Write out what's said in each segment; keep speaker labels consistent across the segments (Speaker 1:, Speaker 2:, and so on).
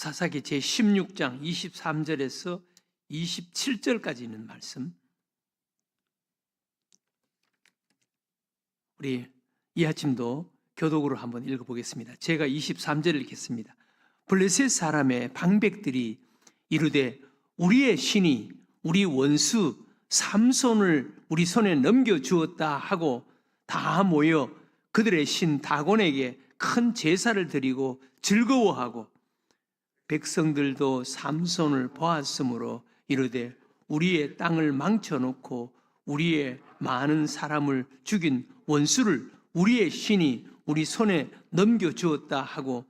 Speaker 1: 사사기 제16장 23절에서 27절까지 있는 말씀, 우리 이 아침도 교독으로 한번 읽어보겠습니다. 제가 23절을 읽겠습니다. 블레셋 사람의 방백들이 이르되 우리의 신이 우리 원수 삼손을 우리 손에 넘겨주었다 하고 다 모여 그들의 신 다곤에게 큰 제사를 드리고 즐거워하고, 백성들도 삼손을 보았으므로 이르되 우리의 땅을 망쳐놓고 우리의 많은 사람을 죽인 원수를 우리의 신이 우리 손에 넘겨주었다 하고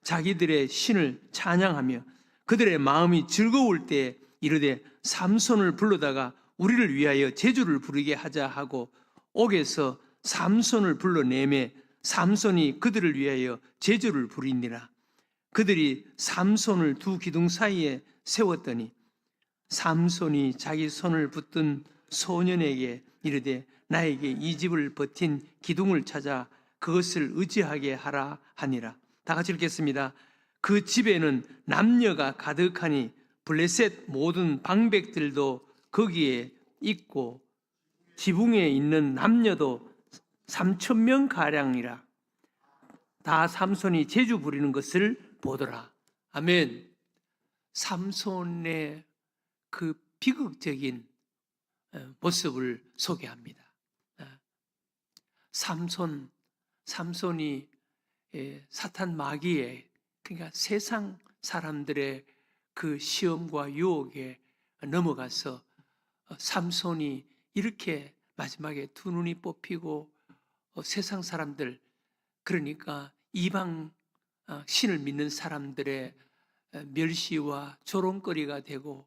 Speaker 1: 자기들의 신을 찬양하며 그들의 마음이 즐거울 때 이르되 삼손을 불러다가 우리를 위하여 제주를 부르게 하자 하고 옥에서 삼손을 불러내매 삼손이 그들을 위하여 제주를 부리니라. 그들이 삼손을 두 기둥 사이에 세웠더니 삼손이 자기 손을 붙든 소년에게 이르되 나에게 이 집을 버틴 기둥을 찾아 그것을 의지하게 하라 하니라. 다 같이 읽겠습니다. 그 집에는 남녀가 가득하니 블레셋 모든 방백들도 거기에 있고 지붕에 있는 남녀도 3,000명 가량이라. 다 삼손이 제주 부리는 것을 보더라. 아멘. 삼손의 그 비극적인 모습을 소개합니다. 삼손이 사탄 마귀의, 그러니까 세상 사람들의 그 시험과 유혹에 넘어가서 삼손이 이렇게 마지막에 두 눈이 뽑히고 세상 사람들, 그러니까 이방 신을 믿는 사람들의 멸시와 조롱거리가 되고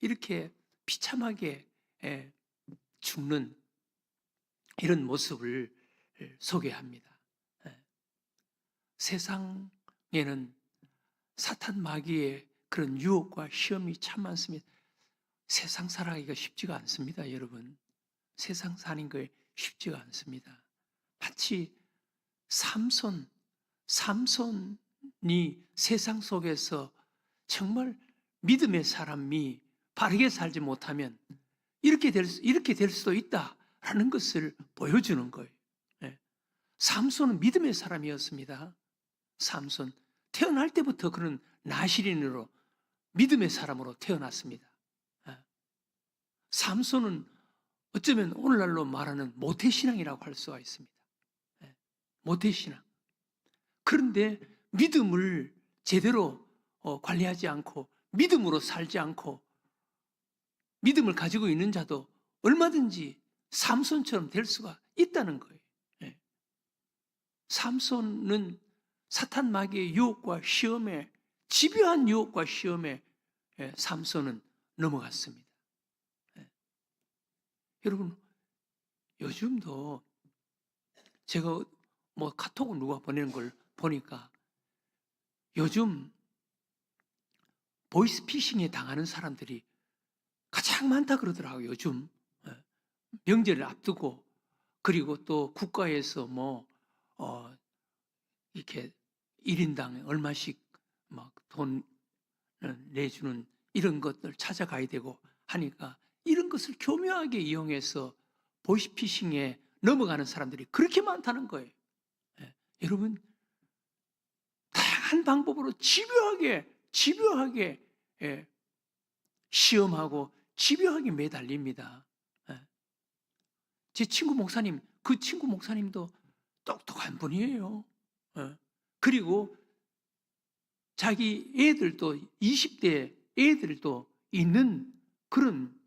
Speaker 1: 이렇게 비참하게 죽는 이런 모습을 소개합니다. 세상에는 사탄 마귀의 그런 유혹과 시험이 참 많습니다. 세상 살아가기가 쉽지가 않습니다, 여러분. 세상 사는 거 쉽지가 않습니다. 마치 삼손이 세상 속에서 정말 믿음의 사람이 바르게 살지 못하면 이렇게 될 수도 있다라는 것을 보여주는 거예요. 삼손은 믿음의 사람이었습니다. 삼손, 태어날 때부터 그런 나실인으로 믿음의 사람으로 태어났습니다. 삼손은 어쩌면 오늘날로 말하는 모태신앙이라고 할 수가 있습니다. 모태신앙. 그런데 믿음을 제대로 관리하지 않고 믿음으로 살지 않고 믿음을 가지고 있는 자도 얼마든지 삼손처럼 될 수가 있다는 거예요. 삼손은 사탄 마귀의 유혹과 시험에, 집요한 유혹과 시험에 삼손은 넘어갔습니다. 여러분, 요즘도 제가 카톡을 누가 보내는 걸 보니까 요즘 보이스피싱에 당하는 사람들이 가장 많다 그러더라고요. 요즘 명절을 앞두고, 그리고 또 국가에서 이렇게 1인당 얼마씩 막 돈 내주는 이런 것들 찾아가야 되고 하니까 이런 것을 교묘하게 이용해서 보이스피싱에 넘어가는 사람들이 그렇게 많다는 거예요. 여러분, 다양한 방법으로 집요하게 시험하고 집요하게 매달립니다. 제 친구 목사님, 그 친구 목사님도 똑똑한 분이에요. 그리고 자기 애들도 20대 애들도 있는 그런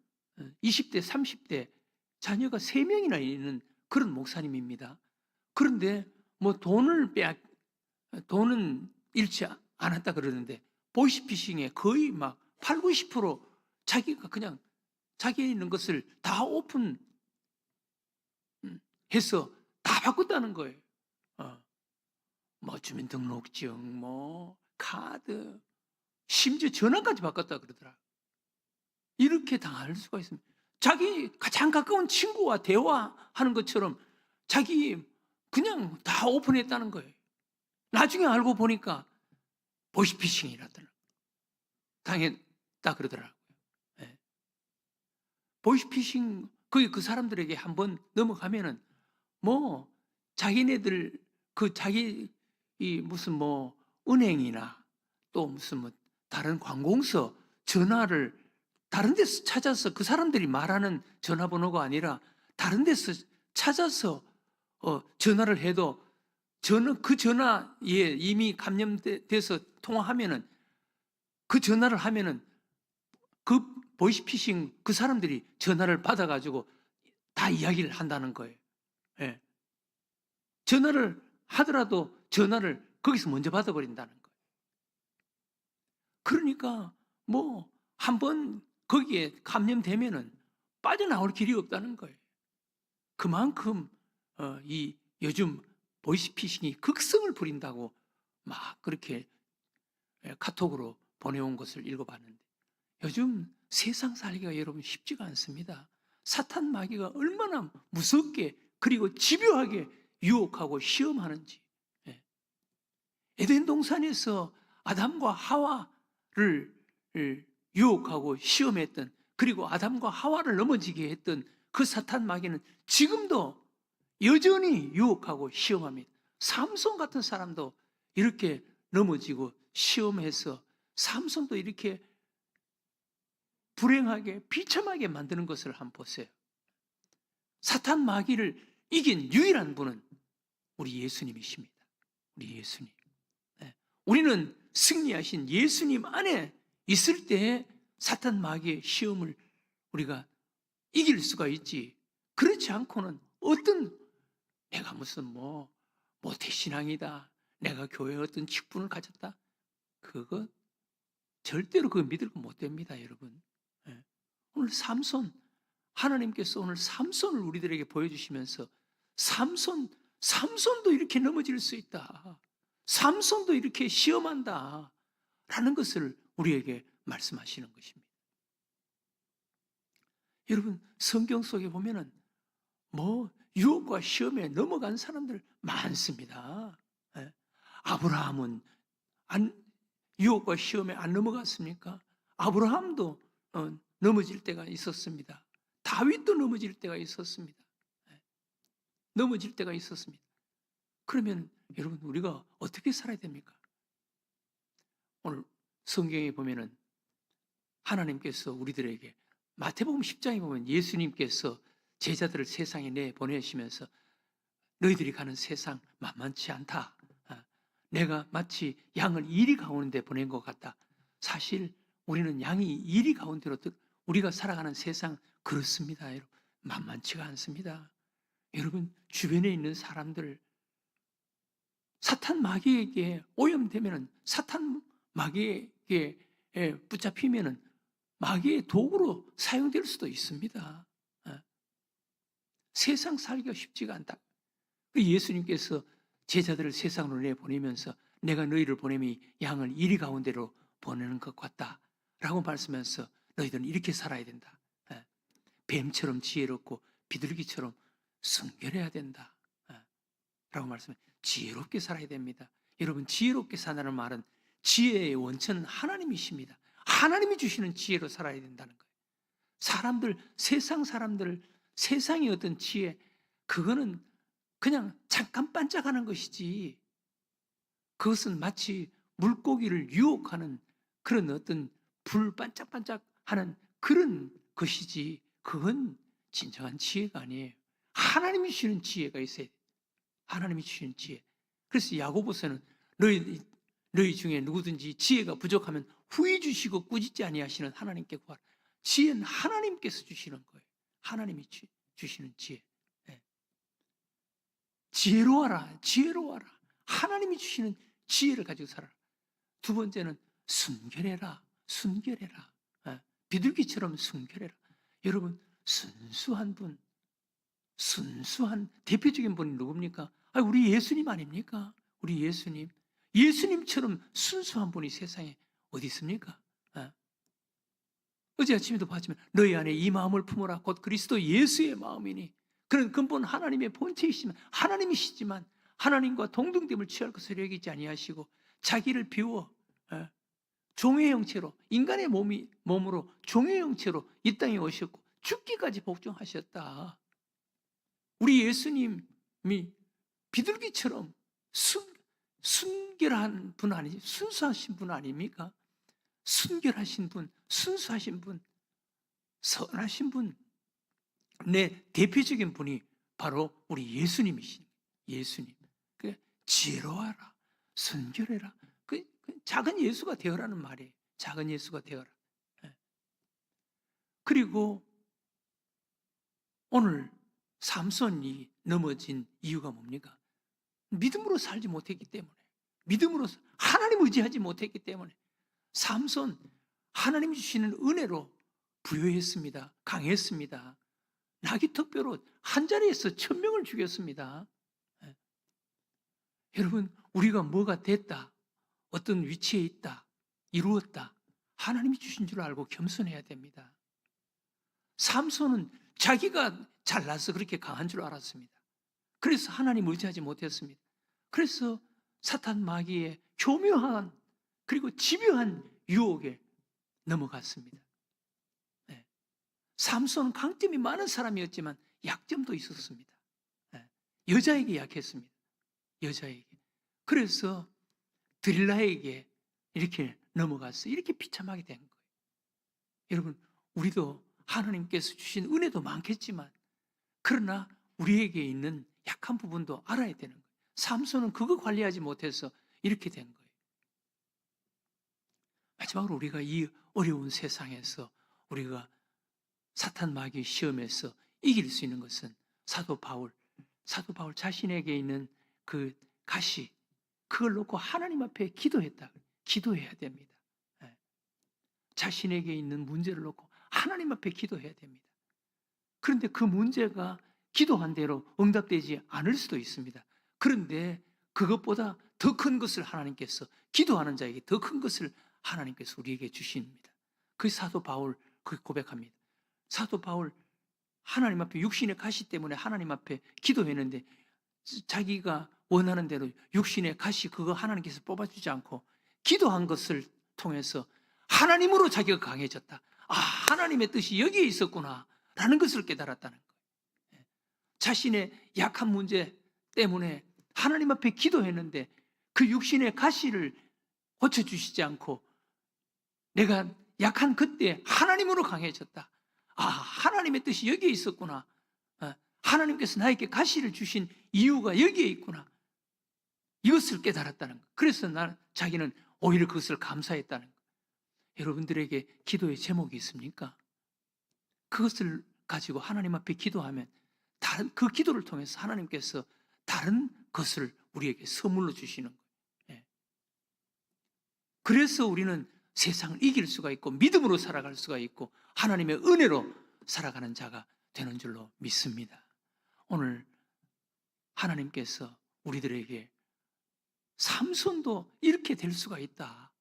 Speaker 1: 20대, 30대 자녀가 3명이나 있는 그런 목사님입니다. 그런데 돈은 잃지 않았다 그러는데 보이스피싱에 거의 막 8, 90% 자기가 그냥 자기에 있는 것을 다 오픈해서 다 바꿨다는 거예요. 주민등록증, 카드, 심지어 전화까지 바꿨다 그러더라. 이렇게 당할 수가 있습니다. 자기 가장 가까운 친구와 대화하는 것처럼 자기 그냥 다 오픈했다는 거예요. 나중에 알고 보니까 보이스피싱이라더라. 당했다 그러더라고요. 예. 보이스피싱 거기 그 사람들에게 한번 넘어가면은 뭐 자기네들 자기 이 무슨 뭐 은행이나 또 무슨 뭐 다른 관공서 전화를 다른 데서 찾아서 그 사람들이 말하는 전화번호가 아니라 다른 데서 찾아서 전화를 해도 그 전화에 이미 감염돼서 통화하면은 그 전화를 하면은 그 보이스피싱 그 사람들이 전화를 받아가지고 다 이야기를 한다는 거예요. 예. 전화를 하더라도 전화를 거기서 먼저 받아버린다는 거예요. 그러니까 뭐 한번 거기에 감염되면은 빠져나올 길이 없다는 거예요. 그만큼 이 요즘 보이스피싱이 극성을 부린다고 막 그렇게 카톡으로 보내온 것을 읽어봤는데 요즘 세상 살기가 여러분 쉽지가 않습니다. 사탄 마귀가 얼마나 무섭게 그리고 집요하게 유혹하고 시험하는지. 예. 에덴 동산에서 아담과 하와를 유혹하고 시험했던 그리고 아담과 하와를 넘어지게 했던 그 사탄 마귀는 지금도 여전히 유혹하고 시험합니다. 삼손 같은 사람도 이렇게 넘어지고 시험해서 삼손도 이렇게 불행하게 비참하게 만드는 것을 한번 보세요. 사탄 마귀를 이긴 유일한 분은 우리 예수님이십니다. 우리 예수님. 네. 우리는 승리하신 예수님 안에 있을 때 사탄 마귀의 시험을 우리가 이길 수가 있지. 그렇지 않고는 내가 무슨 모태신앙이다. 내가 교회에 어떤 직분을 가졌다. 그거 절대로 그거 믿을 거 못 됩니다, 여러분. 네. 오늘 하나님께서 오늘 삼손을 우리들에게 보여주시면서 삼손도 이렇게 넘어질 수 있다. 삼손도 이렇게 시험한다. 라는 것을 우리에게 말씀하시는 것입니다. 여러분, 성경 속에 보면은 유혹과 시험에 넘어간 사람들 많습니다. 예. 아브라함은 유혹과 시험에 안 넘어갔습니까? 아브라함도 넘어질 때가 있었습니다. 다윗도 넘어질 때가 있었습니다. 예. 넘어질 때가 있었습니다. 그러면 여러분 우리가 어떻게 살아야 됩니까? 오늘 성경에 보면은 하나님께서 우리들에게 마태복음 10장에 보면 예수님께서 제자들을 세상에 내보내시면서 너희들이 가는 세상 만만치 않다. 내가 마치 양을 이리 가운데 보낸 것 같다. 사실 우리는 양이 이리 가운데로 우리가 살아가는 세상 그렇습니다. 여러분. 만만치가 않습니다. 여러분 주변에 있는 사람들 사탄 마귀에게 오염되면은 사탄 마귀에게 붙잡히면은 마귀의 도구로 사용될 수도 있습니다. 세상 살기가 쉽지가 않다. 예수님께서 제자들을 세상으로 내보내면서 내가 너희를 보내미 양을 이리 가운데로 보내는 것 같다 라고 말씀하면서 너희들은 이렇게 살아야 된다. 뱀처럼 지혜롭고 비둘기처럼 순결해야 된다 라고 말씀해 지혜롭게 살아야 됩니다. 여러분 지혜롭게 사는 말은 지혜의 원천은 하나님이십니다. 하나님이 주시는 지혜로 살아야 된다는 거예요. 세상의 어떤 지혜 그거는 그냥 잠깐 반짝하는 것이지 그것은 마치 물고기를 유혹하는 그런 어떤 불 반짝반짝하는 그런 것이지 그건 진정한 지혜가 아니에요. 하나님이 주시는 지혜가 있어야 돼요. 하나님이 주시는 지혜. 그래서 야고보서는 너희 중에 누구든지 지혜가 부족하면 후히 주시고 꾸짖지 아니하시는 하나님께 구하라. 지혜는 하나님께서 주시는 거예요. 하나님이 주시는 지혜. 네. 지혜로워라. 하나님이 주시는 지혜를 가지고 살아라. 두 번째는 순결해라. 네. 비둘기처럼 순결해라. 여러분 순수한 대표적인 분이 누굽니까? 우리 예수님 아닙니까? 우리 예수님처럼 순수한 분이 세상에 어디 있습니까? 어제 아침에도 봤지만 너희 안에 이 마음을 품어라 곧 그리스도 예수의 마음이니 그런 근본 하나님의 본체이시지만 하나님과 동등됨을 취할 것을 여기지 아니하시고 자기를 비워 종의 형체로, 인간의 몸으로 종의 형체로 이 땅에 오셨고 죽기까지 복종하셨다. 우리 예수님이 비둘기처럼 순결한 분 아니지, 순수하신 분 아닙니까? 순결하신 분, 순수하신 분, 선하신 분, 내 대표적인 분이 바로 우리 예수님이신 예수님. 그 지혜로워라, 순결해라. 그 작은 예수가 되어라는 말이에요. 작은 예수가 되어라. 그리고 오늘 삼손이 넘어진 이유가 뭡니까? 믿음으로 살지 못했기 때문에, 믿음으로 하나님 의지하지 못했기 때문에 삼손 하나님이 주시는 은혜로 부유했습니다. 강했습니다. 나귀 턱뼈로 한 자리에서 1000명을 죽였습니다. 여러분, 우리가 뭐가 됐다, 어떤 위치에 있다, 이루었다, 하나님이 주신 줄 알고 겸손해야 됩니다. 삼손은 자기가 잘나서 그렇게 강한 줄 알았습니다. 그래서 하나님 의지하지 못했습니다. 그래서 사탄 마귀의 교묘한 그리고 집요한 유혹에 넘어갔습니다. 삼손은 강점이 많은 사람이었지만 약점도 있었습니다. 여자에게 약했습니다. 여자에게. 그래서 드릴라에게 이렇게 넘어가서 이렇게 비참하게 된 거예요. 여러분, 우리도 하나님께서 주신 은혜도 많겠지만 그러나 우리에게 있는 약한 부분도 알아야 되는 거예요. 삼손은 그거 관리하지 못해서 이렇게 된 거예요. 마지막으로 우리가 이 어려운 세상에서 우리가 사탄 마귀 시험에서 이길 수 있는 것은 사도 바울 자신에게 있는 그 가시, 그걸 놓고 하나님 앞에 기도했다. 기도해야 됩니다. 자신에게 있는 문제를 놓고 하나님 앞에 기도해야 됩니다. 그런데 그 문제가 기도한 대로 응답되지 않을 수도 있습니다. 그런데 그것보다 더 큰 것을 하나님께서, 기도하는 자에게 더 큰 것을 하나님께서 우리에게 주십니다. 그 사도 바울 그 고백합니다. 사도 바울 하나님 앞에 육신의 가시 때문에 하나님 앞에 기도했는데 자기가 원하는 대로 육신의 가시 그거 하나님께서 뽑아주지 않고 기도한 것을 통해서 하나님으로 자기가 강해졌다. 아, 하나님의 뜻이 여기에 있었구나 라는 것을 깨달았다는 거예요. 자신의 약한 문제 때문에 하나님 앞에 기도했는데 그 육신의 가시를 고쳐주시지 않고 내가 약한 그때 하나님으로 강해졌다. 아, 하나님의 뜻이 여기에 있었구나. 하나님께서 나에게 가시를 주신 이유가 여기에 있구나. 이것을 깨달았다는 거예요. 그래서 자기는 오히려 그것을 감사했다는 거예요. 여러분들에게 기도의 제목이 있습니까? 그것을 가지고 하나님 앞에 기도하면 그 기도를 통해서 하나님께서 다른 것을 우리에게 선물로 주시는 거예요. 그래서 우리는 세상을 이길 수가 있고 믿음으로 살아갈 수가 있고 하나님의 은혜로 살아가는 자가 되는 줄로 믿습니다. 오늘 하나님께서 우리들에게 삼손도 이렇게 될 수가 있다.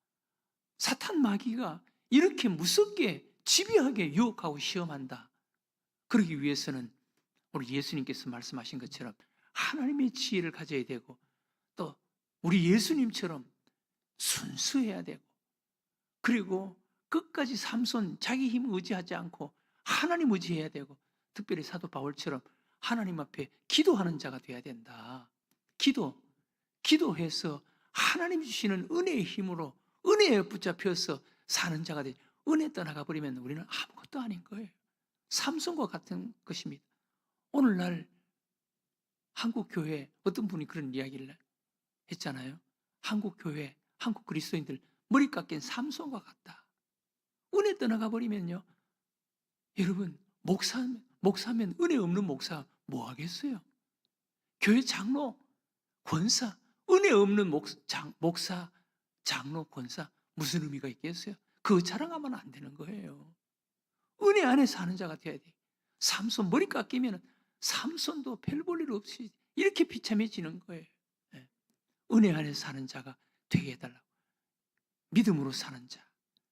Speaker 1: 사탄 마귀가 이렇게 무섭게 집요하게 유혹하고 시험한다. 그러기 위해서는 우리 예수님께서 말씀하신 것처럼 하나님의 지혜를 가져야 되고 또 우리 예수님처럼 순수해야 되고 그리고 끝까지 삼손 자기 힘 의지하지 않고 하나님 의지해야 되고 특별히 사도 바울처럼 하나님 앞에 기도하는 자가 돼야 된다. 기도해서 하나님 주시는 은혜의 힘으로 은혜에 붙잡혀서 사는 자가 돼. 은혜 떠나가 버리면 우리는 아무것도 아닌 거예요. 삼손과 같은 것입니다. 오늘날 한국 교회 어떤 분이 그런 이야기를 했잖아요. 한국 교회, 한국 그리스도인들 머리 깎인 삼손과 같다. 은혜 떠나가 버리면요. 여러분, 목사면 은혜 없는 목사 뭐 하겠어요? 교회 장로, 권사, 은혜 없는 목사, 장로, 권사 무슨 의미가 있겠어요? 그거 자랑하면 안 되는 거예요. 은혜 안에 사는 자가 돼야 돼. 삼손 머리 깎이면 삼손도 별 볼 일 없이 이렇게 비참해지는 거예요. 은혜 안에 사는 자가 되게 해달라고. 믿음으로 사는 자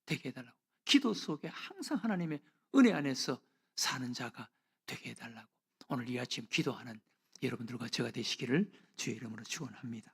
Speaker 1: 되게 해달라고. 기도 속에 항상 하나님의 은혜 안에서 사는 자가 되게 해달라고. 오늘 이 아침 기도하는 여러분들과 제가 되시기를 주의 이름으로 축원합니다.